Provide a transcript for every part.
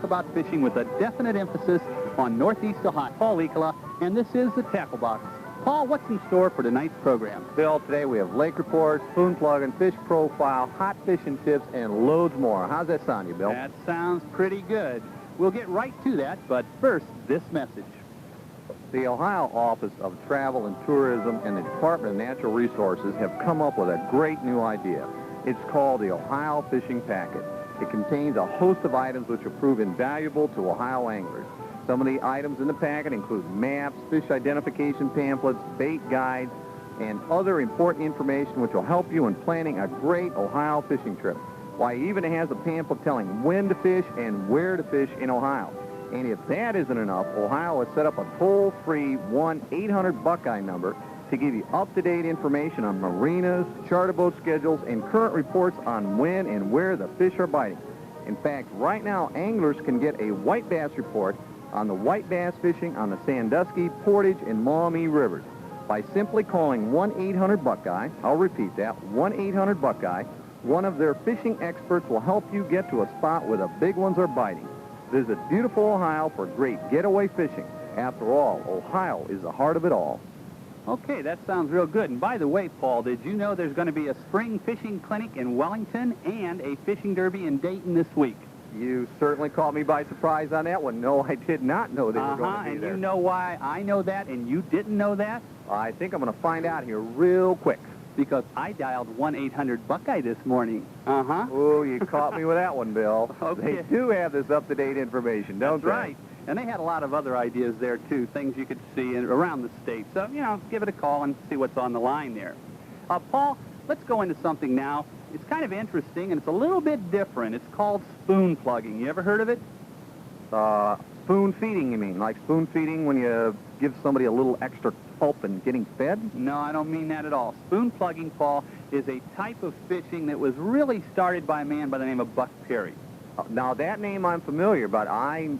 about fishing with a definite emphasis on Northeast Ohio. Paul Ecola, and this is the Tackle Box. Paul, what's in store for tonight's program? Bill, today we have lake reports, spoon plugging, fish profile, hot fishing tips, and loads more. How's that sound you, Bill? That sounds pretty good. We'll get right to that, but first, this message. The Ohio Office of Travel and Tourism and the Department of Natural Resources have come up with a great new idea. It's called the Ohio Fishing Packet. It contains a host of items which will prove invaluable to Ohio anglers. Some of the items in the packet include maps, fish identification pamphlets, bait guides, and other important information which will help you in planning a great Ohio fishing trip. Why, it even has a pamphlet telling when to fish and where to fish in Ohio. And if that isn't enough, Ohio has set up a toll-free 1-800-Buckeye number to give you up-to-date information on marinas, charter boat schedules, and current reports on when and where the fish are biting. In fact, right now, anglers can get a white bass report on the white bass fishing on the Sandusky, Portage, and Maumee rivers by simply calling 1-800-Buckeye. I'll repeat that, 1-800-Buckeye. One of their fishing experts will help you get to a spot where the big ones are biting. Visit beautiful Ohio for great getaway fishing. After all, Ohio is the heart of it all. Okay, that sounds real good. And by the way, Paul, did you know there's going to be a spring fishing clinic in Wellington and a fishing derby in Dayton this week? You certainly caught me by surprise on that one. No, I did not know they were going to be and there. you know why I know that and you didn't know that? I think I'm going to find out here real quick. Because I dialed 1-800-Buckeye this morning. Oh, you caught me with that one, Bill. Okay. They do have this up-to-date information, don't they? That's right. And they had a lot of other ideas there, too, things you could see around the state. So, you know, give it a call and see what's on the line there. Paul, let's go into something now. It's kind of interesting, and it's a little bit different. It's called spoon plugging. You ever heard of it? Spoon feeding, you mean? Like spoon feeding when you give somebody a little extra help in getting fed? No, I don't mean that at all. Spoon plugging, Paul, is a type of fishing that was really started by a man by the name of Buck Perry. Now, that name I'm familiar, but I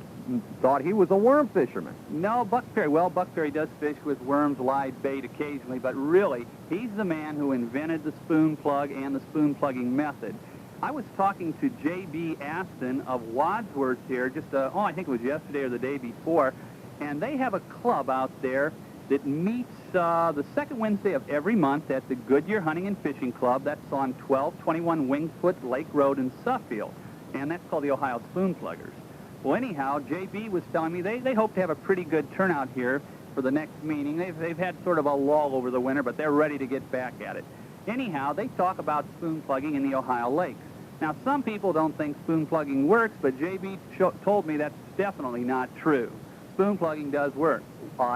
thought he was a worm fisherman. No, Buck Perry. Well, Buck Perry does fish with worms, live bait occasionally, but really, he's the man who invented the spoon plug and the spoon plugging method. I was talking to J.B. Aston of Wadsworth here just, I think it was yesterday or the day before, and they have a club out there that meets the second Wednesday of every month at the Goodyear Hunting and Fishing Club. That's on 1221 Wingfoot Lake Road in Suffield, and that's called the Ohio Spoon Pluggers. Well, anyhow, J.B. was telling me they hope to have a pretty good turnout here for the next meeting. They've had sort of a lull over the winter, but they're ready to get back at it. Anyhow, they talk about spoon plugging in the Ohio lakes. Now, some people don't think spoon plugging works, but J.B. told me that's definitely not true. Spoon plugging does work.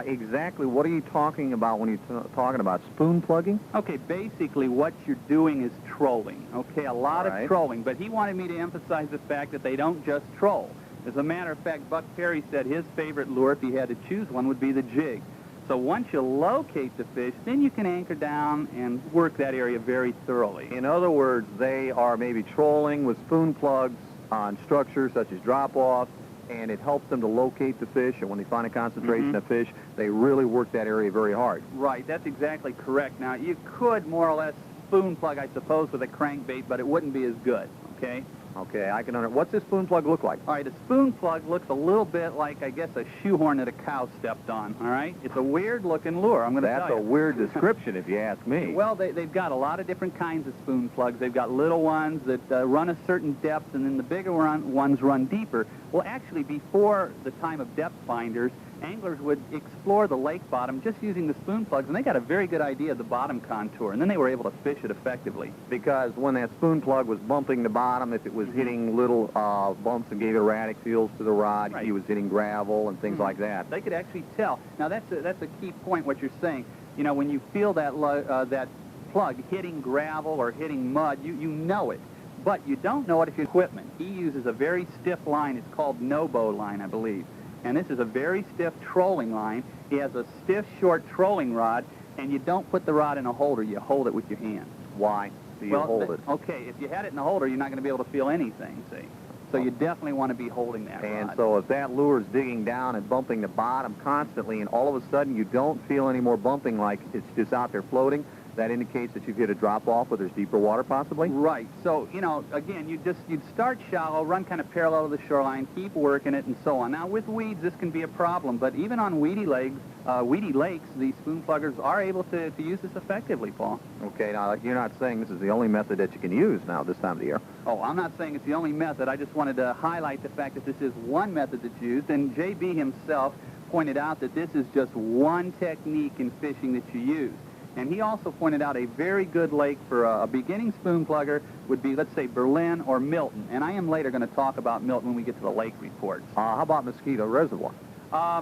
Exactly. What are you talking about when you're talking about spoon plugging? Okay, basically what you're doing is trolling. Okay, a lot of trolling, but he wanted me to emphasize the fact that they don't just troll. As a matter of fact, Buck Perry said his favorite lure, if he had to choose one, would be the jig. So once you locate the fish, then you can anchor down and work that area very thoroughly. In other words, they are maybe trolling with spoon plugs on structures such as drop-offs, and it helps them to locate the fish, and when they find a concentration of fish, they really work that area very hard. Right, that's exactly correct. Now, you could more or less spoon plug, I suppose, with a crankbait, but it wouldn't be as good, okay? Okay, I can understand. What's this spoon plug look like? All right, a spoon plug looks a little bit like, I guess, a shoehorn that a cow stepped on, all right? It's a weird-looking lure, I'm going to tell you. That's a weird description, if you ask me. Well, they've got a lot of different kinds of spoon plugs. They've got little ones that run a certain depth, and then the bigger ones run deeper. Well, actually, before the time of depth finders, anglers would explore the lake bottom just using the spoon plugs, and they got a very good idea of the bottom contour, and then they were able to fish it effectively. Because when that spoon plug was bumping the bottom, if it was hitting little bumps and gave erratic feels to the rod, he was hitting gravel and things like that. They could actually tell. Now, that's a key point, what you're saying. You know, when you feel that, that plug hitting gravel or hitting mud, you know it. But you don't know it if your equipment. He uses a very stiff line. It's called no-bow line, I believe. And this is a very stiff trolling line. He has a stiff, short trolling rod, and you don't put the rod in a holder. You hold it with your hand. Why do you hold it? Okay, if you had it in a holder, you're not going to be able to feel anything, see? So you definitely want to be holding that And rod. so if that lure is digging down and bumping the bottom constantly, and all of a sudden you don't feel any more bumping like it's just out there floating, that indicates that you've hit a drop-off where there's deeper water, possibly? Right. So, you know, again, you'd start shallow, run kind of parallel to the shoreline, keep working it, and so on. Now, with weeds, this can be a problem, but even on weedy lakes, these spoon pluggers are able to use this effectively, Paul. Okay, now, you're not saying this is the only method that you can use now this time of the year. Oh, I'm not saying it's the only method. I just wanted to highlight the fact that this is one method that's used, and J.B. himself pointed out that this is just one technique in fishing that you use. And he also pointed out a very good lake for a beginning spoon plugger would be, let's say, Berlin or Milton. And I am later going to talk about Milton when we get to the lake reports. How about Mosquito Reservoir?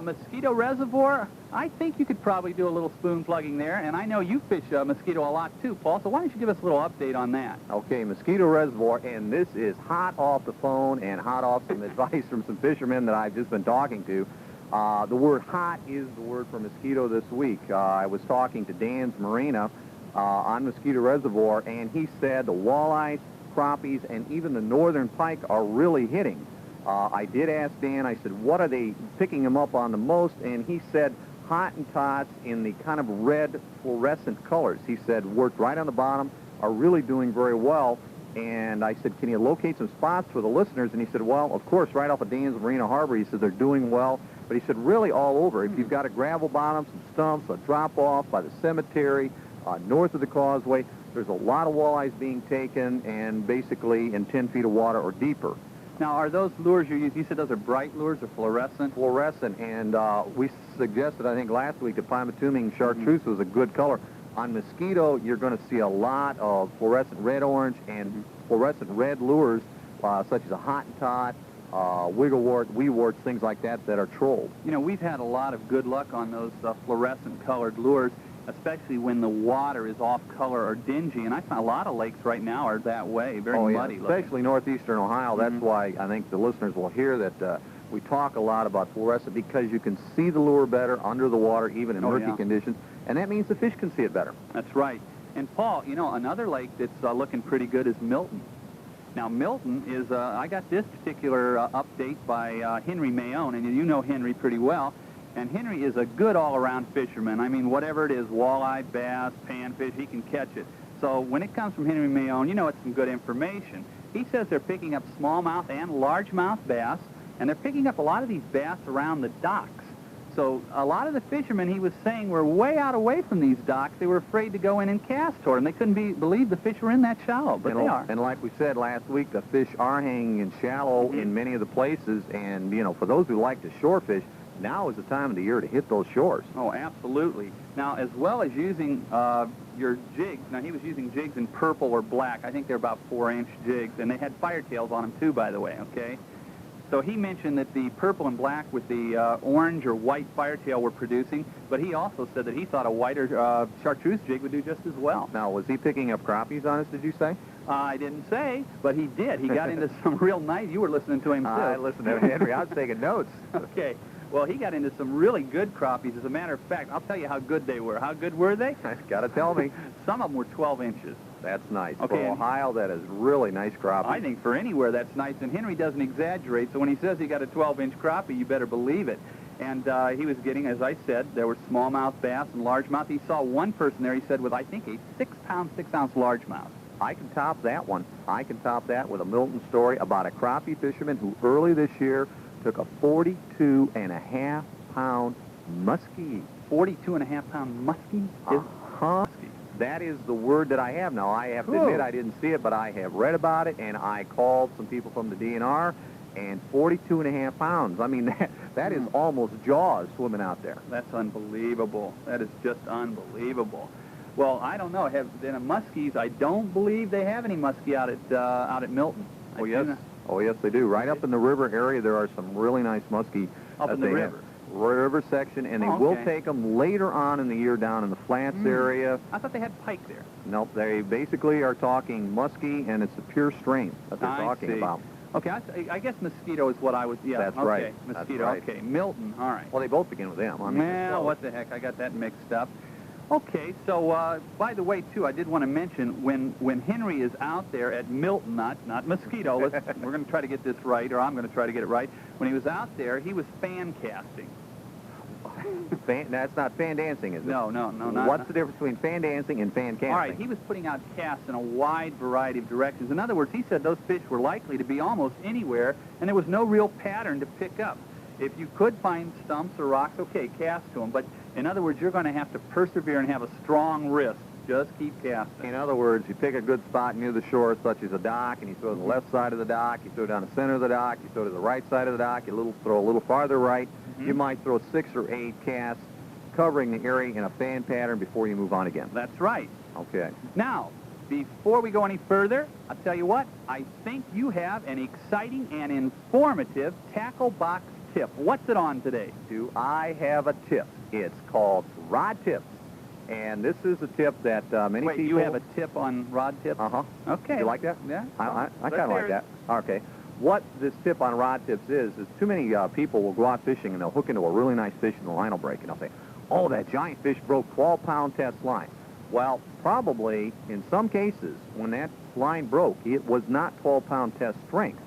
Mosquito Reservoir, I think you could probably do a little spoon plugging there. And I know you fish Mosquito a lot too, Paul, so why don't you give us a little update on that? Okay, Mosquito Reservoir, and this is hot off the phone and hot off some advice from some fishermen that I've just been talking to. The word hot is the word for mosquito this week. I was talking to Dan's Marina on Mosquito Reservoir, and he said the walleyes, crappies, and even the northern pike are really hitting. I did ask Dan, I said, what are they picking them up on the most? And he said Hottentots in the kind of red fluorescent colors. He said worked right on the bottom, are really doing very well. And I said, can you locate some spots for the listeners? And he said, well, of course, right off of Dan's Marina Harbor, he said they're doing well. But he said, really all over. If you've got a gravel bottom, some stumps, a drop-off by the cemetery, north of the causeway, there's a lot of walleyes being taken, and basically in 10 feet of water or deeper. Now, are those lures you use, you said those are bright lures or fluorescent? Fluorescent, and we suggested, I think, last week that Pymatuming chartreuse was a good color. On mosquito, you're going to see a lot of fluorescent red-orange and fluorescent red lures, such as a Hottentot, wigglewort, weewarts, things like that that are trolled. You know, we've had a lot of good luck on those fluorescent-colored lures, especially when the water is off-color or dingy. And I find a lot of lakes right now are that way, very muddy looking. Especially northeastern Ohio. That's why I think the listeners will hear that we talk a lot about fluorescent, because you can see the lure better under the water, even in murky conditions, and that means the fish can see it better. That's right. And, Paul, you know, another lake that's looking pretty good is Milton. Now, Milton is, I got this particular update by Henry Mayone, and you know Henry pretty well. And Henry is a good all-around fisherman. I mean, whatever it is, walleye, bass, panfish, he can catch it. So when it comes from Henry Mayone, you know it's some good information. He says they're picking up smallmouth and largemouth bass, and they're picking up a lot of these bass around the docks. So a lot of the fishermen, he was saying, were way out away from these docks. They were afraid to go in and cast toward them. They couldn't believe the fish were in that shallow, but they are. And like we said last week, the fish are hanging in shallow in many of the places. And, you know, for those who like to shore fish, now is the time of the year to hit those shores. Oh, absolutely. Now, as well as using your jigs, now he was using jigs in purple or black. I think they're about 4-inch jigs, and they had firetails on them too, by the way, okay? So he mentioned that the purple and black with the orange or white firetail were producing, but he also said that he thought a whiter chartreuse jig would do just as well. Now, was he picking up crappies on us, did you say? I didn't say, but he did. He got into some real nice... You were listening to him, too. I listened to Henry. I was taking notes. Okay. Well, he got into some really good crappies. As a matter of fact, I'll tell you how good they were. How good were they? Got to tell me. Some of them were 12 inches. That's nice. Okay, for Ohio, that is really nice crappie. I think for anywhere that's nice, and Henry doesn't exaggerate, so when he says he got a 12-inch crappie, you better believe it. And he was getting, as I said, there were smallmouth bass and largemouth. He saw one person there, he said, with, I think, a 6-pound, 6-ounce largemouth. I can top that one. I can top that with a Milton story about a crappie fisherman who early this year took a 42.5-pound muskie. 42.5-pound muskie? Muskie. That is the word that I have now. I have to admit I didn't see it, but I have read about it, and I called some people from the DNR, and 42.5 pounds. I mean, that is almost Jaws swimming out there. That's unbelievable. That is just unbelievable. Well, I don't know. In the muskies, I don't believe they have any muskie out at Milton. Oh, yes. Oh, yes, they do. Right up in the river area, there are some really nice muskie. Up in the river? River section, and they will take them later on in the year down in the flats area. I thought they had pike there. Nope, they basically are talking muskie, and it's a pure strain that they're talking about. Okay, I guess mosquito is what I was, That's right. Mosquito, That's right. Okay, Milton, all right. Well, they both begin with M. I mean, well, what the heck, I got that mixed up. Okay, so by the way, too, I did want to mention when Henry is out there at Milton, not Mosquito, we're going to try to get this right, or I'm going to try to get it right. When he was out there, he was fan casting. That's not fan dancing, is it? No, not. What's the difference between fan dancing and fan casting? All right, he was putting out casts in a wide variety of directions. In other words, he said those fish were likely to be almost anywhere, and there was no real pattern to pick up. If you could find stumps or rocks, okay, cast to them. But in other words, you're going to have to persevere and have a strong wrist. Just keep casting. In other words, you pick a good spot near the shore, such as a dock, and you throw to the left side of the dock, you throw down the center of the dock, you throw to the right side of the dock, you throw a little farther right. You might throw 6 or 8 casts covering the area in a fan pattern before you move on again. That's right. Okay. Now, before we go any further, I'll tell you what, I think you have an exciting and informative tackle box tip. What's it on today? Do I have a tip? It's called Rod Tips. And this is a tip that many people... Wait, you have a tip on rod tips? Uh-huh. Okay. You like that? Yeah. I kind of like that. Okay. What this tip on rod tips is too many people will go out fishing and they'll hook into a really nice fish and the line will break. And they'll say, oh, that giant fish broke 12-pound test line. Well, probably, in some cases, when that line broke, it was not 12-pound test strength,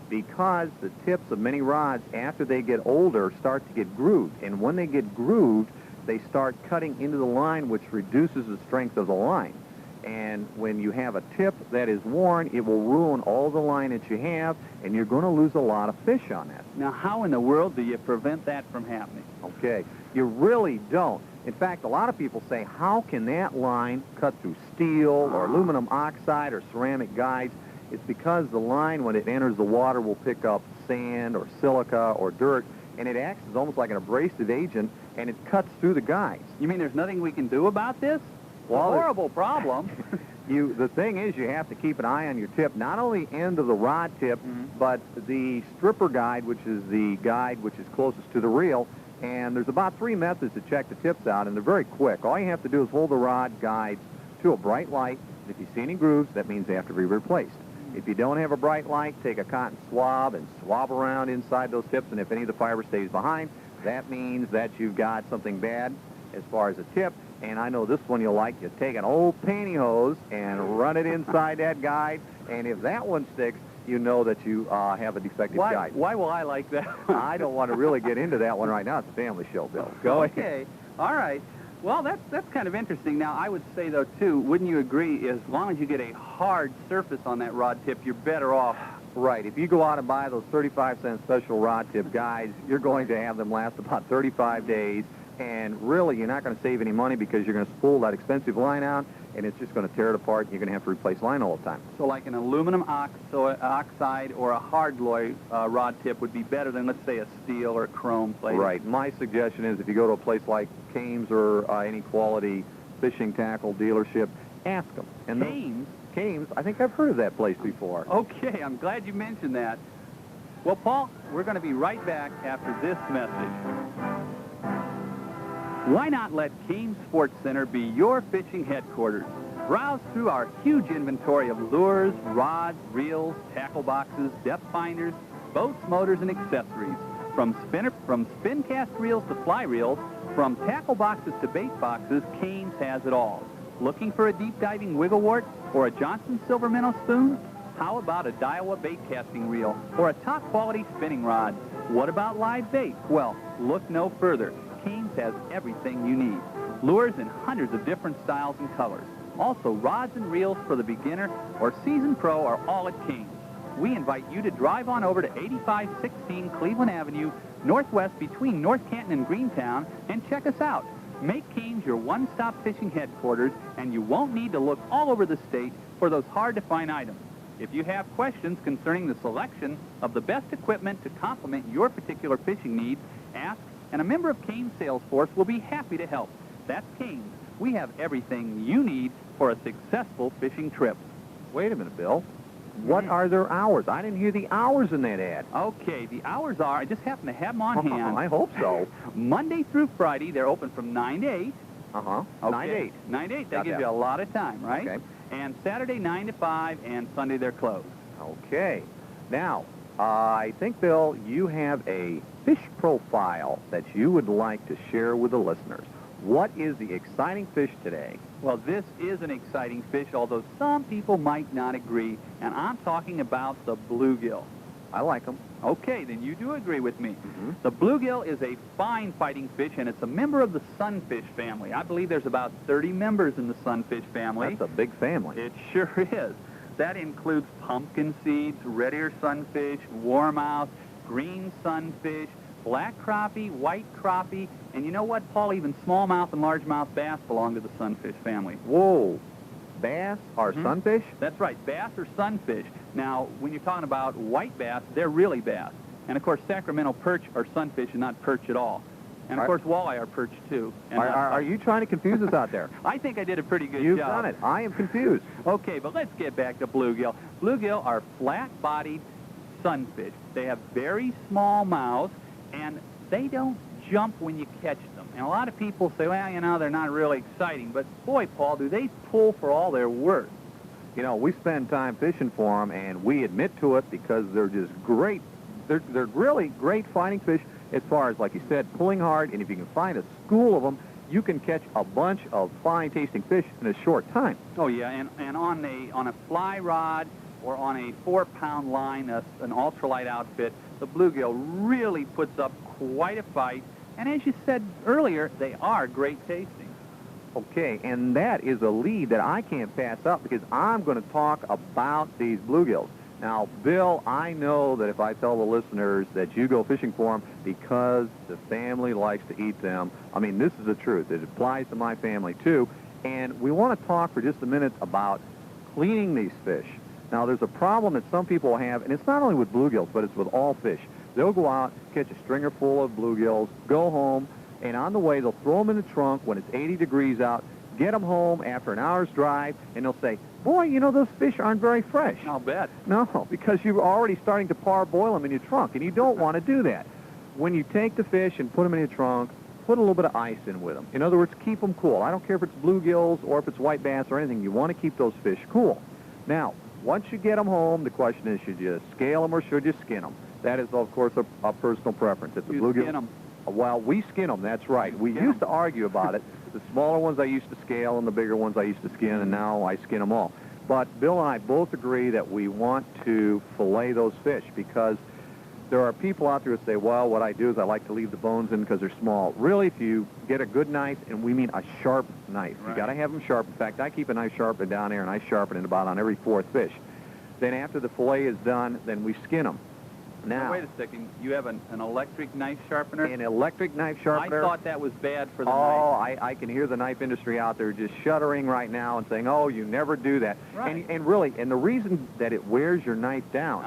because the tips of many rods, after they get older, start to get grooved. And when they get grooved, they start cutting into the line, which reduces the strength of the line. And when you have a tip that is worn, it will ruin all the line that you have, and you're going to lose a lot of fish on that. Now, how in the world do you prevent that from happening? Okay. You really don't. In fact, a lot of people say, how can that line cut through steel or aluminum oxide or ceramic guides? It's because the line, when it enters the water, will pick up sand or silica or dirt, and it acts as almost like an abrasive agent, and it cuts through the guides. You mean there's nothing we can do about this? Well, a horrible problem. The thing is, you have to keep an eye on your tip, not only end of the rod tip, but the stripper guide, which is the guide which is closest to the reel. And there's about 3 methods to check the tips out, and they're very quick. All you have to do is hold the rod guide to a bright light. If you see any grooves, that means they have to be replaced. If you don't have a bright light, take a cotton swab and swab around inside those tips, and if any of the fiber stays behind, that means that you've got something bad as far as a tip. And I know this one you'll like. You take an old pantyhose and run it inside that guide, and if that one sticks, you know that you have a defective guide. Why will I like that? I don't want to really get into that one right now. It's a family show, Bill. Go ahead. Okay. All right. Well, that's kind of interesting. Now, I would say, though, too, wouldn't you agree, as long as you get a hard surface on that rod tip, you're better off. Right. If you go out and buy those 35-cent special rod tip guides, you're going to have them last about 35 days. And really, you're not going to save any money because you're going to spool that expensive line out, and it's just going to tear it apart, and you're going to have to replace line all the time. So like an aluminum oxide or a hard loy rod tip would be better than, let's say, a steel or a chrome plate. Right. My suggestion is if you go to a place like Kames or any quality fishing tackle dealership, ask them. And Kames? Kames, I think I've heard of that place before. Okay, I'm glad you mentioned that. Well, Paul, we're going to be right back after this message. Why not let Kames Sports Center be your fishing headquarters? Browse through our huge inventory of lures, rods, reels, tackle boxes, depth finders, boats, motors, and accessories. From spin cast reels to fly reels, from tackle boxes to bait boxes, Kames has it all. Looking for a deep diving wiggle wart or a Johnson silver minnow spoon? How about a Daiwa bait casting reel or a top quality spinning rod? What about live bait? Well, look no further. Kames has everything you need. Lures in hundreds of different styles and colors. Also, rods and reels for the beginner or seasoned pro are all at Kames. We invite you to drive on over to 8516 Cleveland Avenue, northwest between North Canton and Greentown, and check us out. Make Kames your one-stop fishing headquarters, and you won't need to look all over the state for those hard-to-find items. If you have questions concerning the selection of the best equipment to complement your particular fishing needs, ask, and a member of Kames sales force will be happy to help. That's Kames. We have everything you need for a successful fishing trip. Wait a minute, Bill. What are their hours? I didn't hear the hours in that ad. Okay, the hours are, I just happen to have them on hand. I hope so. Monday through Friday, they're open from 9 to 8. Uh-huh. Okay. 9 to 8. 9 to 8, that Got gives that. you a lot of time, right? Okay. And Saturday, 9 to 5, and Sunday, they're closed. Okay. Now, I think, Bill, you have a fish profile that you would like to share with the listeners. What is the exciting fish today? Well, this is an exciting fish, although some people might not agree, and I'm talking about the bluegill. I like them. Okay, then you do agree with me. Mm-hmm. The bluegill is a fine fighting fish, and it's a member of the sunfish family. I believe there's about 30 members in the sunfish family. That's a big family. It sure is. That includes pumpkin seeds, red ear sunfish, warmouth, green sunfish, black crappie, white crappie, and you know what, Paul? Even smallmouth and largemouth bass belong to the sunfish family. Whoa. Bass are sunfish? That's right, bass or sunfish. Now, when you're talking about white bass, they're really bass. And, of course, Sacramento perch are sunfish and not perch at all. And, of course, walleye are perch, too. And are you trying to confuse us out there? I think I did a pretty good You've job. done it. I am confused. Okay, but let's get back to bluegill. Bluegill are flat-bodied sunfish. They have very small mouths, and they don't jump when you catch them. And a lot of people say, well, you know, they're not really exciting. But, boy, Paul, do they pull for all they're worth. You know, we spend time fishing for them, and we admit to it because they're just great. They're really great fighting fish as far as, like you said, pulling hard. And if you can find a school of them, you can catch a bunch of fine-tasting fish in a short time. Oh, yeah, and on a fly rod or on a 4-pound line, an ultralight outfit, the bluegill really puts up quite a fight. And as you said earlier, they are great tasting. Okay, and that is a lead that I can't pass up because I'm going to talk about these bluegills. Now, Bill, I know that if I tell the listeners that you go fishing for them because the family likes to eat them, I mean, this is the truth. It applies to my family, too. And we want to talk for just a minute about cleaning these fish. Now, there's a problem that some people have, and it's not only with bluegills, but it's with all fish. They'll go out, catch a stringer full of bluegills, go home, and on the way, they'll throw them in the trunk when it's 80 degrees out, get them home after an hour's drive, and they'll say, boy, you know, those fish aren't very fresh. I'll bet. No, because you're already starting to parboil them in your trunk, and you don't want to do that. When you take the fish and put them in your trunk, put a little bit of ice in with them. In other words, keep them cool. I don't care if it's bluegills or if it's white bass or anything. You want to keep those fish cool. Now, once you get them home, the question is, should you scale them or should you skin them? That is, of course, a personal preference. If the bluegill, skin them. Well, we skin them, that's right. We used to argue about it. The smaller ones I used to scale and the bigger ones I used to skin, and now I skin them all. But Bill and I both agree that we want to fillet those fish because there are people out there who say, well, what I do is I like to leave the bones in because they're small. Really, if you get a good knife, and we mean a sharp knife, you got to have them sharp. In fact, I keep a knife sharpened down there, and I sharpen it about on every fourth fish. Then after the fillet is done, then we skin them. Now, wait a second. You have an electric knife sharpener? An electric knife sharpener? I thought that was bad for the knife. Oh, I can hear the knife industry out there just shuddering right now and saying, oh, you never do that. Right. And really, and the reason that it wears your knife down,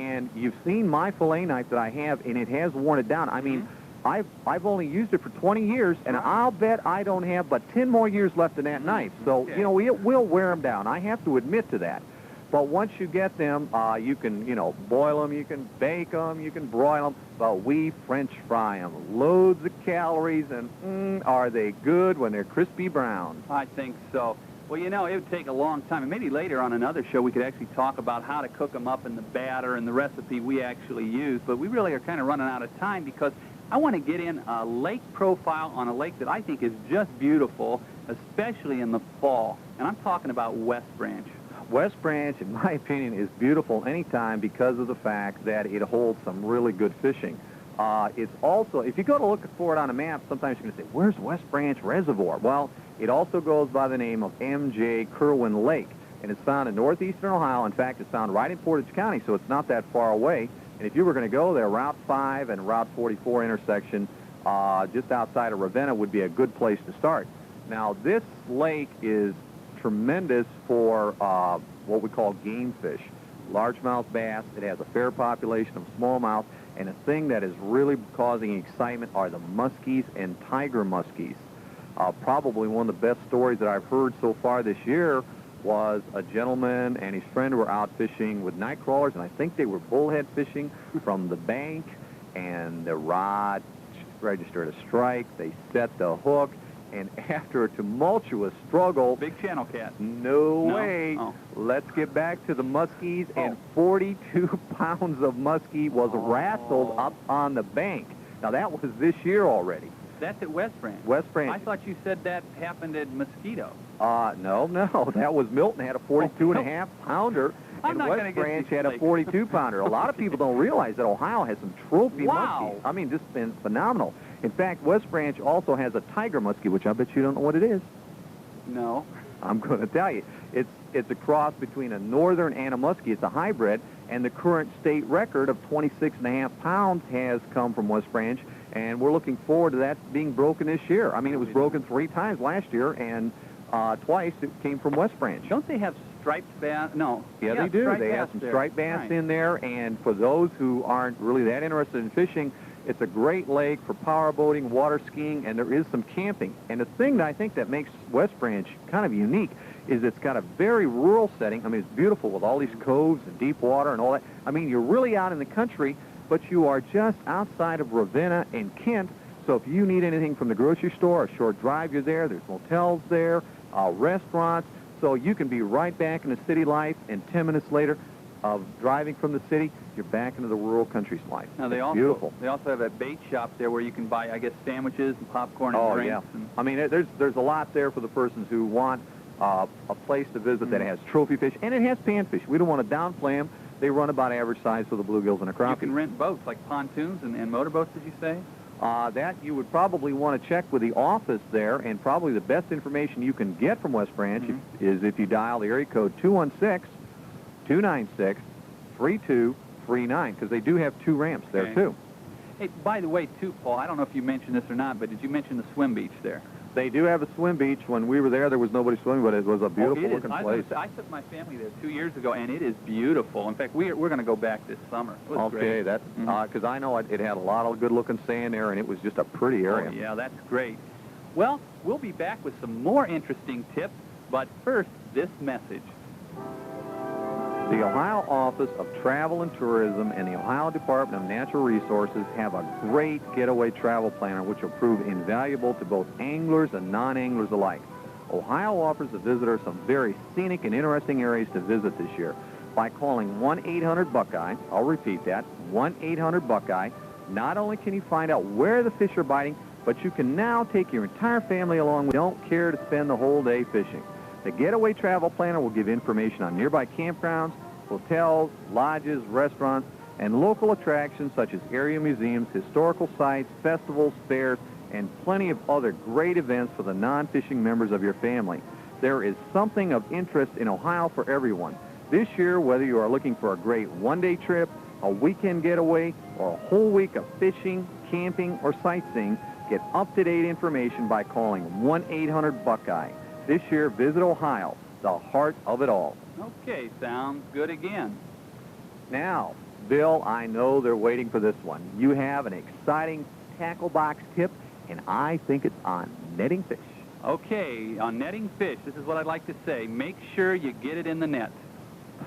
and you've seen my fillet knife that I have, and it has worn it down. I mean, I've only used it for 20 years, and I'll bet I don't have but 10 more years left in that knife. So, you know, it will wear them down. I have to admit to that. But once you get them, you can, you know, boil them, you can bake them, you can broil them, but we French fry them. Loads of calories, and are they good when they're crispy brown? I think so. Well, you know, it would take a long time, and maybe later on another show we could actually talk about how to cook them up in the batter and the recipe we actually use, but we really are kind of running out of time because I want to get in a lake profile on a lake that I think is just beautiful, especially in the fall, and I'm talking about West Branch. West Branch, in my opinion, is beautiful anytime because of the fact that it holds some really good fishing. It's also, if you go to look for it on a map, sometimes you're going to say, where's West Branch Reservoir? Well, it also goes by the name of M.J. Kerwin Lake, and it's found in northeastern Ohio. In fact, it's found right in Portage County, so it's not that far away. And if you were going to go there, Route 5 and Route 44 intersection, just outside of Ravenna, would be a good place to start. Now, this lake is tremendous for what we call game fish, largemouth bass. It has a fair population of smallmouth, and a thing that is really causing excitement are the muskies and tiger muskies. Probably one of the best stories that I've heard so far this year was a gentleman and his friend were out fishing with night crawlers, and I think they were bullhead fishing from the bank, and the rod registered a strike. They set the hook, and after a tumultuous struggle... Big channel cat. No way. Oh. Let's get back to the muskies, and 42 pounds of muskie was wrestled up on the bank. Now, that was this year already. That's at West Branch. West Branch. I thought you said that happened at Mosquito. No. That was Milton. Had a 42-and-a-half pounder, I'm and not West gonna get Branch these had a snakes. 42-pounder. A lot of people don't realize that Ohio has some trophy Wow. muskies. I mean, this has been phenomenal. In fact, West Branch also has a tiger muskie, which I bet you don't know what it is. No. I'm going to tell you. It's a cross between a northern and a muskie. It's a hybrid, and the current state record of 26.5 pounds has come from West Branch, and we're looking forward to that being broken this year. I mean, it was broken 3 times last year, and twice it came from West Branch. Don't they have striped bass? No. Yeah, they do. They have some striped bass in there, and for those who aren't really that interested in fishing, it's a great lake for power boating, water skiing, and there is some camping. And the thing that I think that makes West Branch kind of unique is it's got a very rural setting. I mean, it's beautiful with all these coves and deep water and all that. I mean, you're really out in the country, but you are just outside of Ravenna and Kent. So if you need anything from the grocery store, a short drive, you're there. There's motels there, restaurants. So you can be right back in the city life, and 10 minutes later of driving from the city, you're back into the rural country's life. Now, It's beautiful. They also have a bait shop there where you can buy, I guess, sandwiches and popcorn and drinks. Yeah. I mean, there's a lot there for the persons who want a place to visit that has trophy fish, and it has panfish. We don't want to downplay them. They run about average size for the bluegills and the crappie. You can rent boats, like pontoons and motorboats, did you say? That you would probably want to check with the office there, and probably the best information you can get from West Branch is if you dial the area code 216-296-3239, because they do have 2 ramps there, too. Hey, by the way, too, Paul, I don't know if you mentioned this or not, but did you mention the swim beach there? They do have a swim beach. When we were there was nobody swimming, but it was a beautiful-looking place. I took my family there 2 years ago, and it is beautiful. In fact, we're going to go back this summer. It was great. That's because I know it had a lot of good-looking sand there, and it was just a pretty area. Oh, yeah, that's great. Well, we'll be back with some more interesting tips, but first, this message. The Ohio Office of Travel and Tourism and the Ohio Department of Natural Resources have a great getaway travel planner which will prove invaluable to both anglers and non-anglers alike. Ohio offers the visitor some very scenic and interesting areas to visit this year. By calling 1-800-BUCKEYE, I'll repeat that, 1-800-BUCKEYE, not only can you find out where the fish are biting, but you can now take your entire family along with you don't care to spend the whole day fishing. The Getaway Travel Planner will give information on nearby campgrounds, hotels, lodges, restaurants, and local attractions such as area museums, historical sites, festivals, fairs, and plenty of other great events for the non-fishing members of your family. There is something of interest in Ohio for everyone. This year, whether you are looking for a great one-day trip, a weekend getaway, or a whole week of fishing, camping, or sightseeing, get up-to-date information by calling 1-800-BUCKEYE. This year, visit Ohio, the heart of it all. Okay, sounds good again. Now, Bill, I know they're waiting for this one. You have an exciting tackle box tip, and I think it's on netting fish. Okay, on netting fish, this is what I'd like to say. Make sure you get it in the net.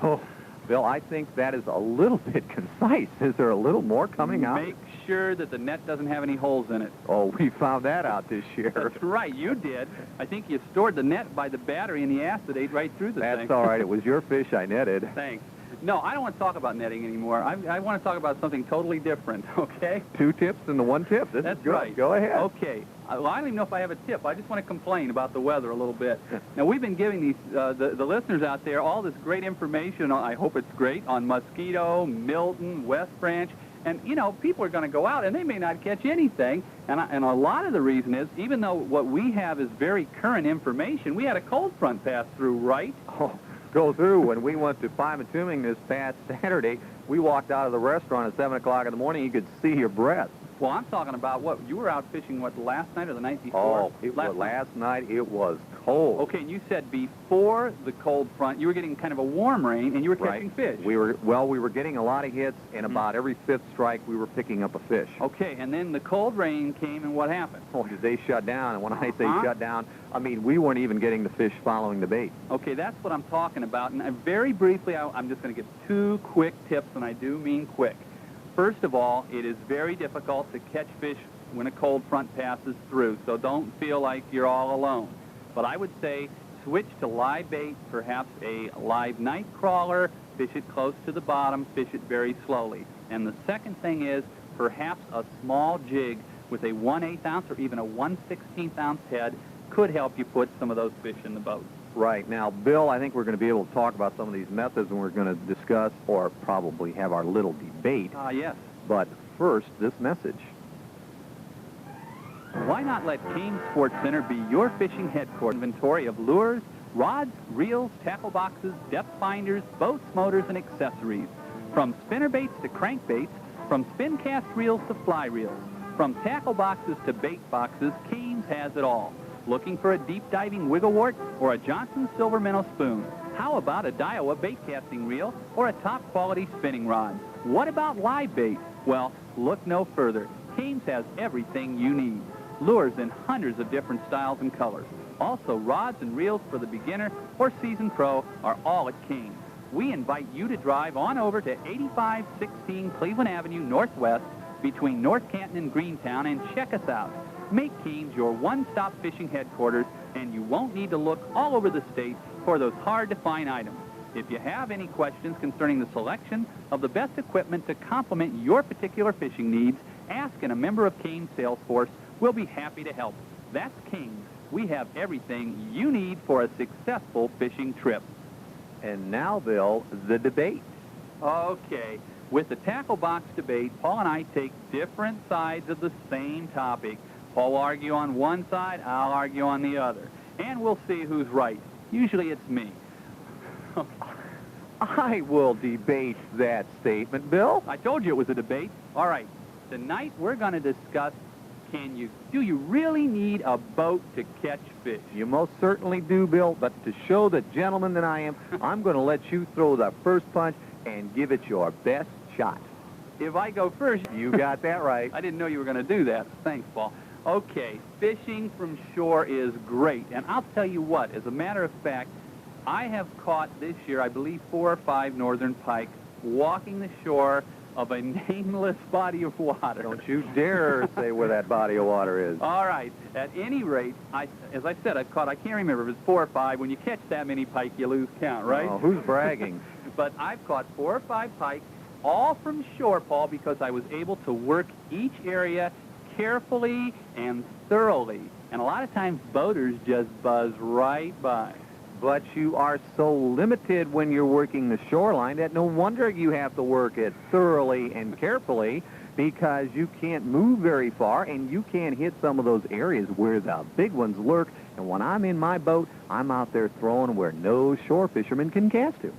Oh, Bill, I think that is a little bit concise. Is there a little more coming out? Make sure that the net doesn't have any holes in it. Oh, we found that out this year. That's right, you did. I think you stored the net by the battery and the acetate right through the thing. That's all right. It was your fish I netted. Thanks. No, I don't want to talk about netting anymore. I want to talk about something totally different, okay? 2 tips and the 1 tip. That's good. Right. Go ahead. Okay. Well, I don't even know if I have a tip. I just want to complain about the weather a little bit. Now, we've been giving these the listeners out there all this great information, I hope it's great, on Mosquito, Milton, West Branch. And, you know, people are going to go out, and they may not catch anything. And a lot of the reason is, even though what we have is very current information, we had a cold front pass through, right? Oh, go through. When we went to Pymatuming this past Saturday, we walked out of the restaurant at 7 o'clock in the morning. You could see your breath. Well, I'm talking about what? You were out fishing, what, last night or the night before? Oh, last night it was cold. Okay, and you said before the cold front, you were getting kind of a warm rain, and you were catching fish. We were getting a lot of hits, and about every 5th strike, we were picking up a fish. Okay, and then the cold rain came, and what happened? Oh, they shut down, and when I say shut down, I mean we weren't even getting the fish following the bait. Okay, that's what I'm talking about, and very briefly, I'm just going to give 2 quick tips, and I do mean quick. First of all, it is very difficult to catch fish when a cold front passes through, so don't feel like you're all alone. But I would say switch to live bait, perhaps a live night crawler, fish it close to the bottom, fish it very slowly. And the second thing is perhaps a small jig with a 1/8 ounce or even a 1/16 ounce head. could help you put some of those fish in the boat. Right. Now, Bill, I think we're going to be able to talk about some of these methods, and we're going to discuss or probably have our little debate. Yes. But first, this message. Why not let Kane Sports Center be your fishing headquarters? Inventory of lures, rods, reels, tackle boxes, depth finders, boats, motors, and accessories. From spinnerbaits to crankbaits, from spin cast reels to fly reels, from tackle boxes to bait boxes, Kane's has it all. Looking for a deep diving wigglewort or a Johnson silver minnow spoon? How about a Daiwa bait casting reel or a top quality spinning rod? What about live bait? Well, look no further. Kane's has everything you need. Lures in hundreds of different styles and colors. Also, rods and reels for the beginner or seasoned pro are all at Kane's. We invite you to drive on over to 8516 Cleveland Avenue Northwest between North Canton and Greentown and check us out. Make Kane's your one-stop fishing headquarters, and you won't need to look all over the state for those hard-to-find items. If you have any questions concerning the selection of the best equipment to complement your particular fishing needs, ask, and a member of Kane's sales force will be happy to help. That's Kane's. We have everything you need for a successful fishing trip. And now, Bill, the debate. Okay. With the tackle box debate, Paul and I take different sides of the same topic. Paul will argue on one side, I'll argue on the other. And we'll see who's right. Usually it's me. I will debate that statement, Bill. I told you it was a debate. All right. Tonight we're going to discuss, do you really need a boat to catch fish? You most certainly do, Bill, but to show the gentleman that I am, I'm going to let you throw the first punch and give it your best shot. If I go first... You got that right. I didn't know you were going to do that. Thanks, Paul. Okay, fishing from shore is great, and I'll tell you what, as a matter of fact, I have caught this year, I believe, 4 or 5 northern pike walking the shore of a nameless body of water. Don't you dare say where that body of water is. All right. At any rate, as I said, I've caught, I can't remember if it's 4 or 5. When you catch that many pike, you lose count, right? Oh, who's bragging? But I've caught 4 or 5 pike, all from shore, Paul, because I was able to work each area carefully and thoroughly. And a lot of times, boaters just buzz right by. But you are so limited when you're working the shoreline that no wonder you have to work it thoroughly and carefully, because you can't move very far and you can't hit some of those areas where the big ones lurk. And when I'm in my boat, I'm out there throwing where no shore fisherman can cast to.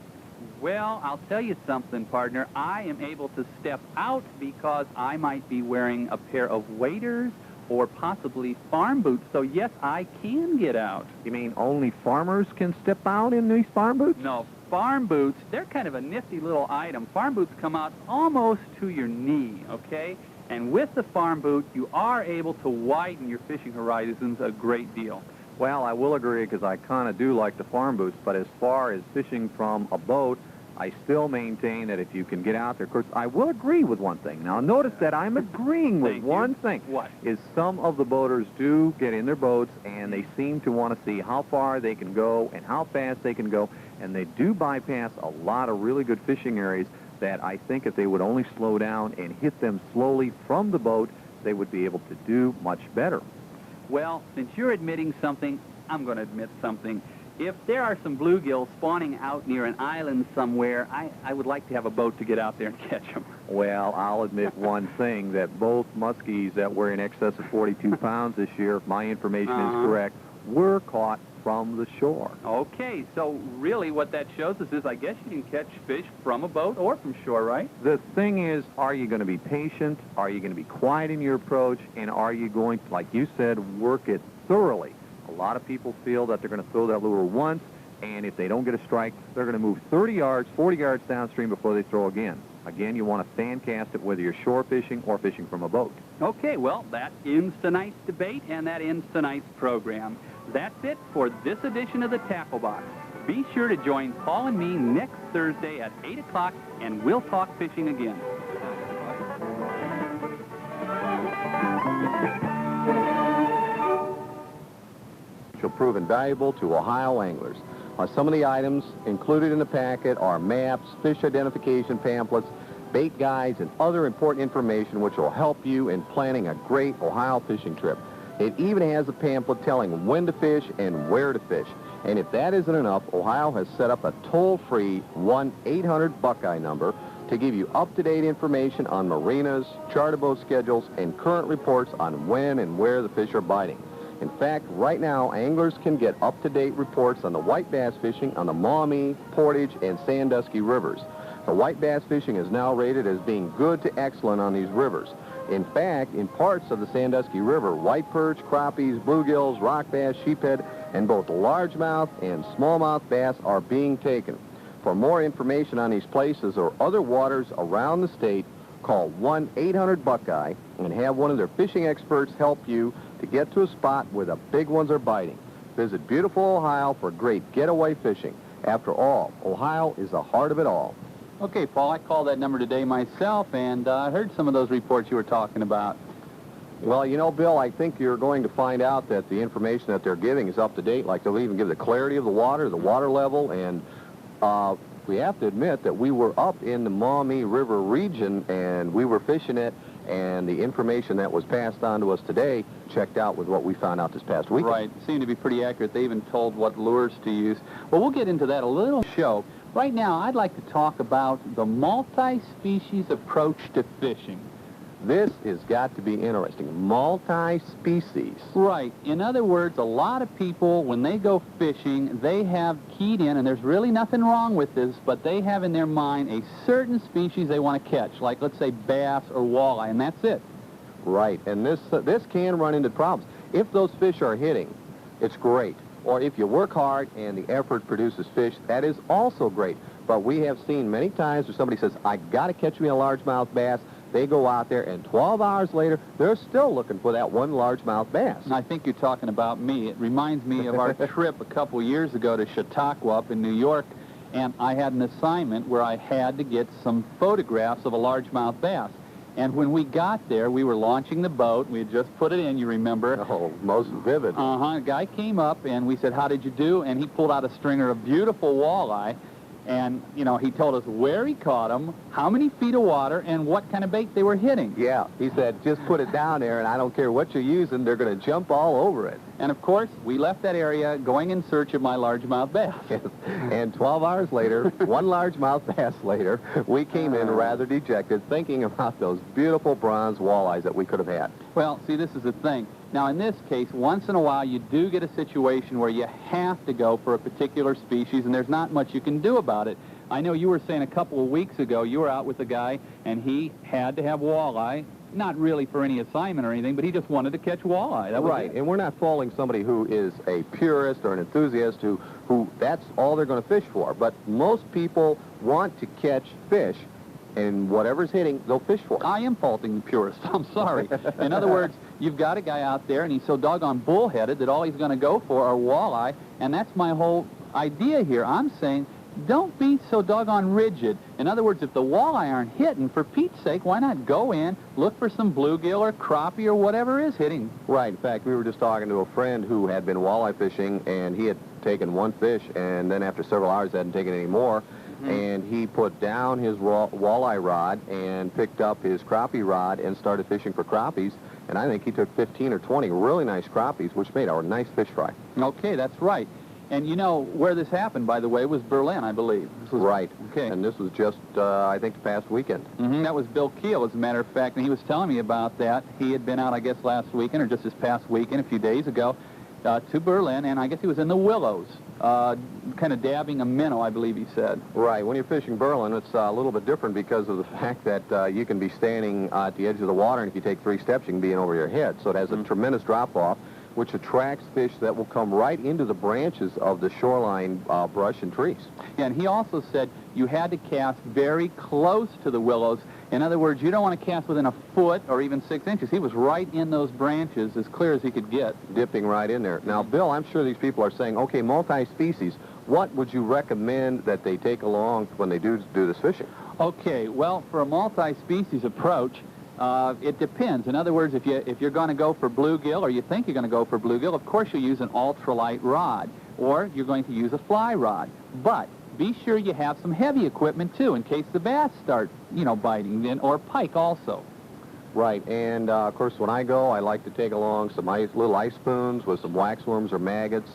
Well, I'll tell you something, partner. I am able to step out because I might be wearing a pair of waders or possibly farm boots. So, yes, I can get out. You mean only farmers can step out in these farm boots? No, farm boots, they're kind of a nifty little item. Farm boots come out almost to your knee, okay? And with the farm boot, you are able to widen your fishing horizons a great deal. Well, I will agree, because I kind of do like the farm boots, but as far as fishing from a boat, I still maintain that if you can get out there, of course, I will agree with one thing. Now, notice that I'm agreeing with one thing. What? Is some of the boaters do get in their boats, and they seem to want to see how far they can go and how fast they can go, and they do bypass a lot of really good fishing areas that I think if they would only slow down and hit them slowly from the boat, they would be able to do much better. Well, since you're admitting something, I'm going to admit something. If there are some bluegills spawning out near an island somewhere, I would like to have a boat to get out there and catch them. Well, I'll admit one thing, that both muskies that were in excess of 42 pounds this year, if my information is correct, were caught from the shore. Okay, so really what that shows us is I guess you can catch fish from a boat or from shore, right? The thing is, are you going to be patient? Are you going to be quiet in your approach? And are you going to, like you said, work it thoroughly? A lot of people feel that they're going to throw that lure once, and if they don't get a strike, they're going to move 30 yards, 40 yards downstream before they throw again. Again, you want to fan cast it whether you're shore fishing or fishing from a boat. Okay, well, that ends tonight's debate, and that ends tonight's program. That's it for this edition of the Tackle Box. Be sure to join Paul and me next Thursday at 8 o'clock, and we'll talk fishing again. Will prove invaluable to Ohio anglers. Some of the items included in the packet are maps, fish identification pamphlets, bait guides, and other important information which will help you in planning a great Ohio fishing trip. It even has a pamphlet telling when to fish and where to fish. And if that isn't enough, Ohio has set up a toll-free 1-800-Buckeye number to give you up-to-date information on marinas, charter boat schedules, and current reports on when and where the fish are biting. In fact, right now, anglers can get up-to-date reports on the white bass fishing on the Maumee, Portage, and Sandusky rivers. The white bass fishing is now rated as being good to excellent on these rivers. In fact, in parts of the Sandusky River, white perch, crappies, bluegills, rock bass, sheephead, and both largemouth and smallmouth bass are being taken. For more information on these places or other waters around the state, call 1-800-Buckeye and have one of their fishing experts help you to get to a spot where the big ones are biting. Visit beautiful Ohio for great getaway fishing. After all, Ohio is the heart of it all. Okay, Paul, I called that number today myself, and I heard some of those reports you were talking about. Well, you know, Bill, I think you're going to find out that the information that they're giving is up to date. Like, they'll even give the clarity of the water level, and we have to admit that we were up in the Maumee River region, and we were fishing it, and the information that was passed on to us today checked out with what we found out this past weekend. Right. It seemed to be pretty accurate. They even told what lures to use. Well, we'll get into that a little show. Right now, I'd like to talk about the multi-species approach to fishing. This has got to be interesting. Multi-species. Right. In other words, a lot of people, when they go fishing, they have keyed in, and there's really nothing wrong with this, but they have in their mind a certain species they want to catch, like, let's say, bass or walleye, and that's it. Right. And this can run into problems. If those fish are hitting, it's great. Or if you work hard and the effort produces fish, that is also great. But we have seen many times where somebody says, I got to catch me a largemouth bass. They go out there, and 12 hours later, they're still looking for that one largemouth bass. And I think you're talking about me. It reminds me of our trip a couple years ago to Chautauqua up in New York, and I had an assignment where I had to get some photographs of a largemouth bass. And when we got there, we were launching the boat. We had just put it in, you remember. Oh, most vivid. A guy came up, and we said, how did you do? And he pulled out a stringer of beautiful walleye. And, you know, he told us where he caught them, how many feet of water, and what kind of bait they were hitting. Yeah, he said, just put it down there, and I don't care what you're using, they're going to jump all over it. And, of course, we left that area going in search of my largemouth bass. Yes. And 12 hours later, one largemouth bass later, we came in rather dejected, thinking about those beautiful bronze walleyes that we could have had. Well, see, this is the thing. Now, in this case, once in a while, you do get a situation where you have to go for a particular species, and there's not much you can do about it. I know you were saying a couple of weeks ago, you were out with a guy, and he had to have walleye, not really for any assignment or anything, but he just wanted to catch walleye. That was right, it. and we're not faulting somebody who is a purist or an enthusiast who that's all they're going to fish for. But most people want to catch fish, and whatever's hitting, they'll fish for it. I am faulting the purists. I'm sorry. In other words, you've got a guy out there, and he's so doggone bullheaded that all he's going to go for are walleye, and that's my whole idea here. I'm saying, don't be so doggone rigid. In other words, if the walleye aren't hitting, for Pete's sake, why not go in, look for some bluegill or crappie or whatever is hitting? Right. In fact, we were just talking to a friend who had been walleye fishing, and he had taken one fish, and then after several hours hadn't taken any more. And he put down his walleye rod and picked up his crappie rod and started fishing for crappies. And I think he took 15 or 20 really nice crappies, which made our nice fish fry. Okay, that's right. And you know, where this happened, by the way, was Berlin, I believe. This was right. Okay. And this was just, I think, the past weekend. That was Bill Keel, as a matter of fact, and he was telling me about that. He had been out, I guess, last weekend, or just this past weekend, a few days ago, to Berlin, and I guess he was in the Willows, kind of dabbing a minnow, I believe he said. Right. When you're fishing Berlin, it's a little bit different because of the fact that you can be standing at the edge of the water, and if you take 3 steps, you can be in over your head. So it has a tremendous drop-off, which attracts fish that will come right into the branches of the shoreline brush and trees. Yeah, and he also said you had to cast very close to the willows. In other words, you don't want to cast within a foot or even 6 inches. He was right in those branches, as clear as he could get. Dipping right in there. Now, Bill, I'm sure these people are saying, okay, multi-species, what would you recommend that they take along when they do this fishing? Okay, well, for a multi-species approach, it depends. In other words, if you're going to go for bluegill, or you think you're going to go for bluegill, of course you'll use an ultralight rod, or you're going to use a fly rod. But be sure you have some heavy equipment, too, in case the bass start, biting, or pike also. Right, and of course when I go, I like to take along some little ice spoons with some waxworms or maggots,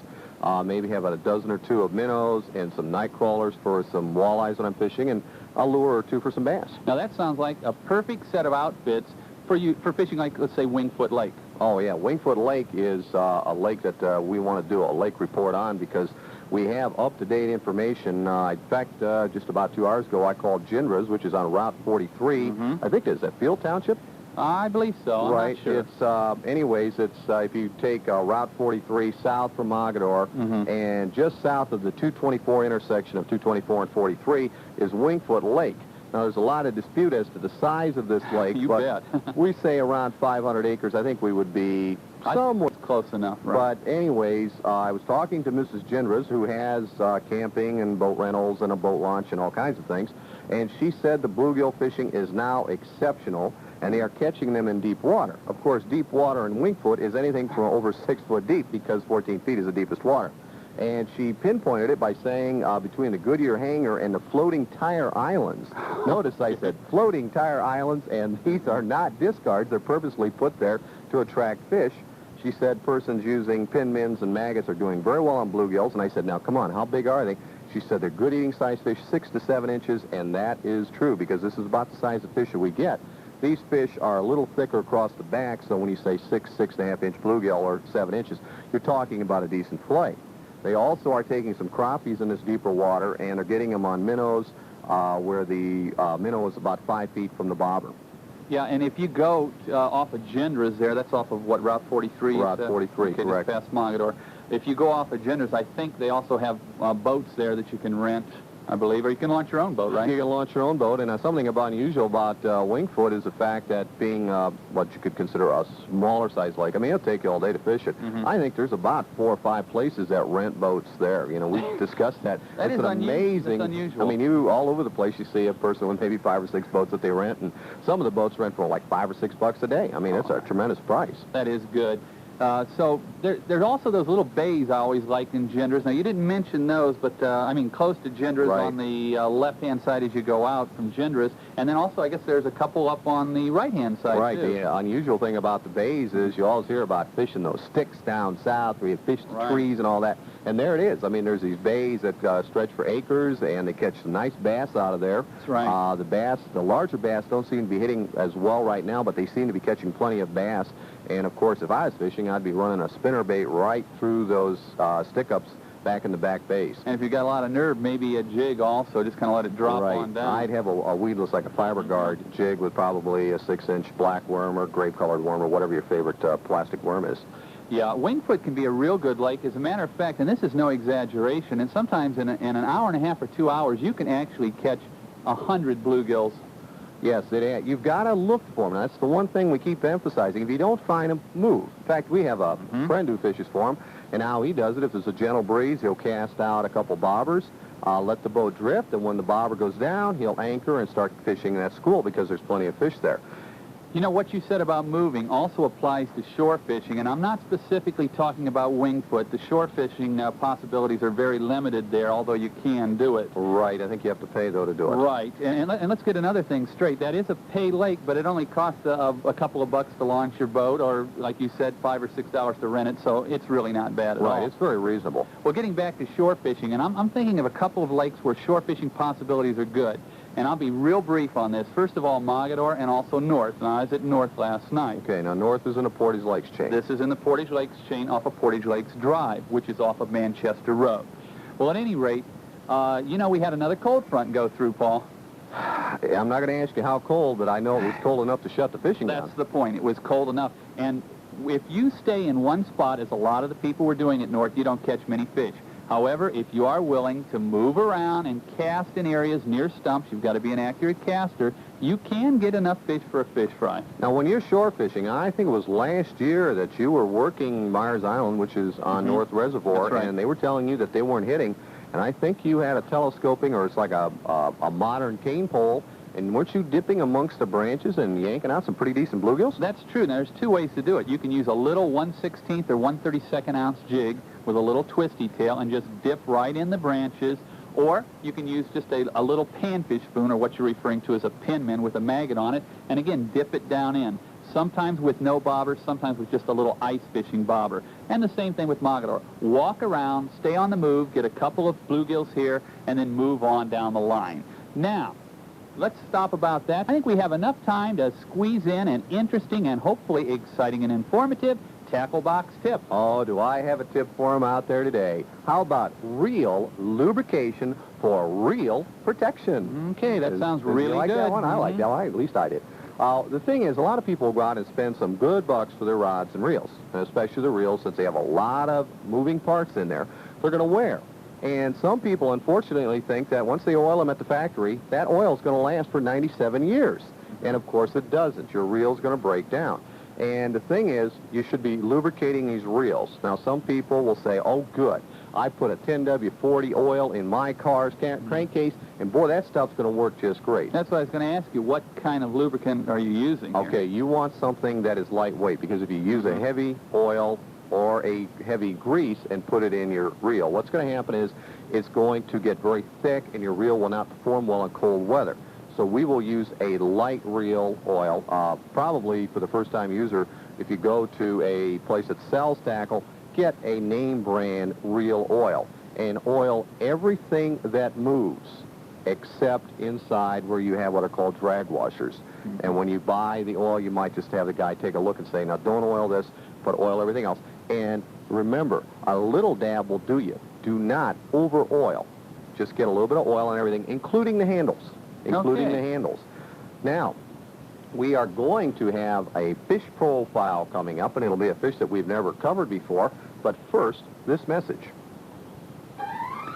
maybe have a dozen or two of minnows and some night crawlers for some walleyes when I'm fishing, and a lure or two for some bass. Now that sounds like a perfect set of outfits for fishing, like, let's say, Wingfoot Lake. Oh yeah, Wingfoot Lake is a lake that we want to do a lake report on because we have up-to-date information. In fact, just about 2 hours ago, I called Gindra's, which is on Route 43. I think is that Field Township? I believe so. Right. I'm not sure. It's anyways, it's if you take Route 43 south from Mogador, and just south of the 224 intersection of 224 and 43 is Wingfoot Lake. Now, there's a lot of dispute as to the size of this lake, You but bet. we say around 500 acres. I think we would be somewhat close enough, right? But anyways, I was talking to Mrs. Gindra's, who has camping and boat rentals and a boat launch and all kinds of things, and she said the bluegill fishing is now exceptional, and they are catching them in deep water. Of course, deep water in Wingfoot is anything from over 6 foot deep because 14 feet is the deepest water. And she pinpointed it by saying between the Goodyear Hangar and the Floating Tire Islands. Notice I said Floating Tire Islands, and these are not discards. They're purposely put there to attract fish. She said persons using pin mins and maggots are doing very well on bluegills. And I said, now, come on, how big are they? She said they're good eating size fish, 6 to 7 inches, and that is true because this is about the size of fish that we get. These fish are a little thicker across the back, so when you say 6.5 inch bluegill or 7 inches, you're talking about a decent fillet. They also are taking some crappies in this deeper water and are getting them on minnows where the minnow is about 5 feet from the bobber. Yeah, and if you go off of Gindra's there, that's off of what, Route 43? Route 43, okay, correct. Just past Mogador. If you go off of Gindra's, I think they also have boats there that you can rent, I believe, or you can launch your own boat, right? You can launch your own boat, and something unusual about Wingfoot is the fact that being what you could consider a smaller size lake, I mean, it'll take you all day to fish it. I think there's about 4 or 5 places that rent boats there. You know, we discussed that. That it's is amazing. That's unusual. I mean, you all over the place, you see a person with maybe 5 or 6 boats that they rent, and some of the boats rent for like $5 or $6 a day. I mean, it's a tremendous price. That is good. So there's also those little bays I always liked in Gindra's. Now, you didn't mention those, but, I mean, close to Gindra's Right. on the left-hand side as you go out from Gindra's. And then also, I guess there's a couple up on the right-hand side, Right. too. The unusual thing about the bays is you always hear about fishing those sticks down south where you fish the Right. trees and all that. And there it is. I mean, there's these bays that stretch for acres, and they catch some nice bass out of there. That's right. The larger bass don't seem to be hitting as well right now, but they seem to be catching plenty of bass. And, of course, if I was fishing, I'd be running a spinner bait right through those stick-ups back in the back bays. And if you got a lot of nerve, maybe a jig also, just kind of let it drop Right. on down. I'd have a weedless, like a fiber guard jig with probably a 6-inch black worm or grape-colored worm or whatever your favorite plastic worm is. Yeah, Wingfoot can be a real good lake. As a matter of fact, and this is no exaggeration, and sometimes in an hour and a half or 2 hours, you can actually catch 100 bluegills. Yes, you've got to look for them. That's the one thing we keep emphasizing. If you don't find them, move. In fact, we have a friend who fishes for him, and how he does it, if there's a gentle breeze, he'll cast out a couple bobbers, let the boat drift, and when the bobber goes down, he'll anchor and start fishing in that school because there's plenty of fish there. You know, what you said about moving also applies to shore fishing, and I'm not specifically talking about Wingfoot. The shore fishing possibilities are very limited there, although you can do it. Right. I think you have to pay, though, to do it. Right. And let's get another thing straight. That is a pay lake, but it only costs a couple of bucks to launch your boat, or, like you said, $5 or $6 to rent it, so it's really not bad at all. Right. It's very reasonable. Well, getting back to shore fishing, and I'm thinking of a couple of lakes where shore fishing possibilities are good. And I'll be real brief on this. First of all, Mogador and also North. And I was at North last night. Okay, now North is in the Portage Lakes chain. This is in the Portage Lakes chain off of Portage Lakes Drive, which is off of Manchester Road. Well, at any rate, you know, we had another cold front go through, Paul. I'm not going to ask you how cold, but I know it was cold enough to shut the fishing down. That's the point. It was cold enough. And if you stay in one spot, as a lot of the people were doing at North, you don't catch many fish. However, if you are willing to move around and cast in areas near stumps, you've got to be an accurate caster, you can get enough fish for a fish fry. Now, when you're shore fishing, I think it was last year that you were working Myers Island, which is on North Reservoir, That's right. and they were telling you that they weren't hitting, and I think you had a telescoping, or it's like a modern cane pole, and weren't you dipping amongst the branches and yanking out some pretty decent bluegills? That's true. Now, there's 2 ways to do it. You can use a little 1/16 or 1/32 ounce jig with a little twisty tail and just dip right in the branches, or you can use just a little panfish spoon, or what you're referring to as a pinman with a maggot on it, and again, dip it down in. sometimes with no bobber, sometimes with just a little ice fishing bobber. And the same thing with Mogador. Walk around, stay on the move, get a couple of bluegills here, and then move on down the line. Now, let's stop about that. I think we have enough time to squeeze in an interesting and hopefully exciting and informative tackle box tip. Oh, do I have a tip for him out there today? How about real lubrication for real protection? Okay, that sounds really you like good. That one? I like that one. At least I did. The thing is, a lot of people will go out and spend some good bucks for their rods and reels, and especially the reels, since they have a lot of moving parts in there, they're going to wear. And some people, unfortunately, think that once they oil them at the factory, that oil is going to last for 97 years. And, of course, it doesn't. Your reel's going to break down. And the thing is, you should be lubricating these reels. Now, some people will say, oh, good, I put a 10W40 oil in my car's crankcase, and boy, that stuff's going to work just great. That's what I was going to ask you. What kind of lubricant are you using here? Okay, you want something that is lightweight, because if you use a heavy oil or a heavy grease and put it in your reel, what's going to happen is it's going to get very thick, and your reel will not perform well in cold weather. So we will use a light reel oil. Probably for the first-time user, if you go to a place that sells tackle, get a name brand reel oil and oil everything that moves except inside where you have what are called drag washers. And when you buy the oil, you might just have the guy take a look and say, now don't oil this, but oil everything else. And remember, a little dab will do you. Do not over oil. Just get a little bit of oil on everything, including the handles. Now, we are going to have a fish profile coming up, and it'll be a fish that we've never covered before. But first, this message.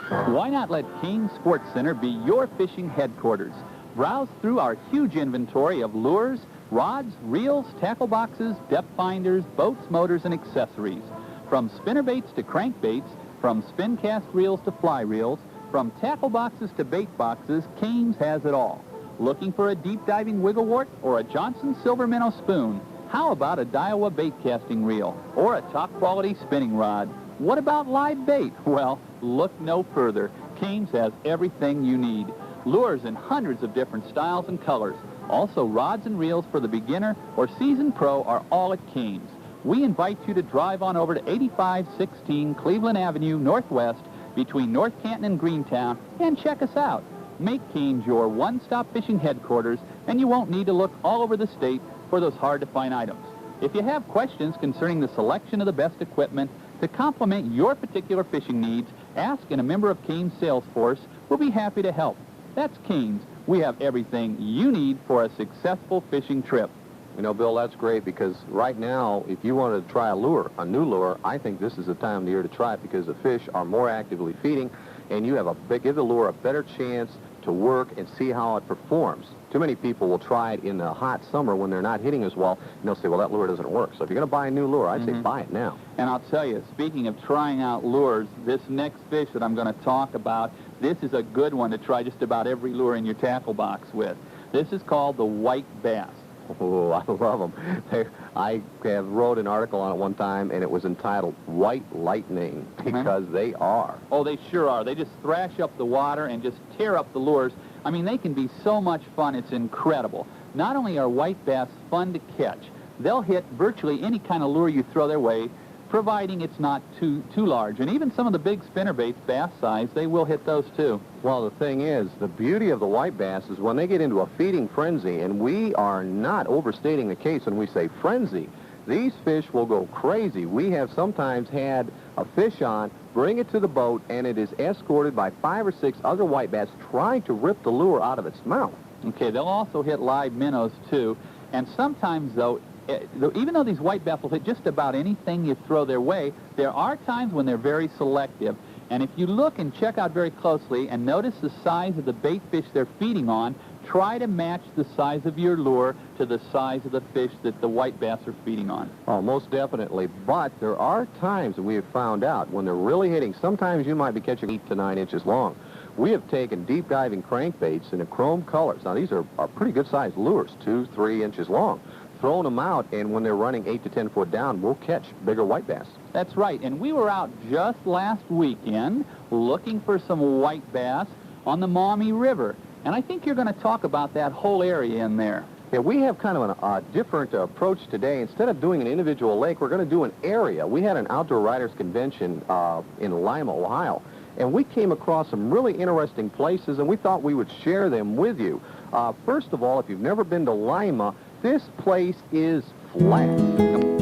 Why not let Kane Sports Center be your fishing headquarters? Browse through our huge inventory of lures, rods, reels, tackle boxes, depth finders, boats, motors, and accessories. From spinnerbaits to crankbaits, from spin cast reels to fly reels, from tackle boxes to bait boxes, Kane's has it all. Looking for a deep diving wigglewort or a Johnson silver minnow spoon? How about a Daiwa bait casting reel or a top quality spinning rod? What about live bait? Well, look no further. Kane's has everything you need. Lures in hundreds of different styles and colors. Also, rods and reels for the beginner or seasoned pro are all at Kane's. We invite you to drive on over to 8516 Cleveland Avenue Northwest between North Canton and Greentown and check us out. Make Kane's your one-stop fishing headquarters, and you won't need to look all over the state for those hard-to-find items. If you have questions concerning the selection of the best equipment to complement your particular fishing needs, ask, and a member of Kane's sales force will be happy to help. That's Kane's. We have everything you need for a successful fishing trip. You know, Bill, that's great, because right now, if you wanted to try a new lure, I think this is the time of the year to try it, because the fish are more actively feeding, and you have give the lure a better chance to work and see how it performs. Too many people will try it in the hot summer when they're not hitting as well, and they'll say, well, that lure doesn't work. So if you're going to buy a new lure, I'd say buy it now. And I'll tell you, speaking of trying out lures, this next fish that I'm going to talk about, this is a good one to try just about every lure in your tackle box with. This is called the white bass. Oh, I love them. I have wrote an article on it one time, and it was entitled White Lightning, because they are. Oh, they sure are. They just thrash up the water and just tear up the lures. I mean, they can be so much fun, it's incredible. Not only are white bass fun to catch, they'll hit virtually any kind of lure you throw their way, providing it's not too large. And even some of the big spinnerbaits, bass size, they will hit those too. Well, the thing is, the beauty of the white bass is when they get into a feeding frenzy, and we are not overstating the case when we say frenzy, these fish will go crazy. We have sometimes had a fish on, bring it to the boat, and it is escorted by 5 or 6 other white bass trying to rip the lure out of its mouth. Okay, they'll also hit live minnows too. And sometimes, though, even though these white bass will hit just about anything you throw their way, there are times when they're very selective. And if you look and check out very closely and notice the size of the bait fish they're feeding on, try to match the size of your lure to the size of the fish that the white bass are feeding on. Oh, most definitely. But there are times that we have found out when they're really hitting, sometimes you might be catching 8 to 9 inches long. We have taken deep diving crankbaits in the chrome colors. Now, these are pretty good sized lures, 2, 3 inches long. Thrown them out, and when they're running 8 to 10 foot down, we'll catch bigger white bass. That's right, and we were out just last weekend looking for some white bass on the Maumee River, and I think you're going to talk about that whole area in there. Yeah, we have kind of a different approach today. Instead of doing an individual lake, we're going to do an area. We had an outdoor riders convention in Lima, Ohio, and we came across some really interesting places, and we thought we would share them with you. First of all, if you've never been to Lima, this place is flat.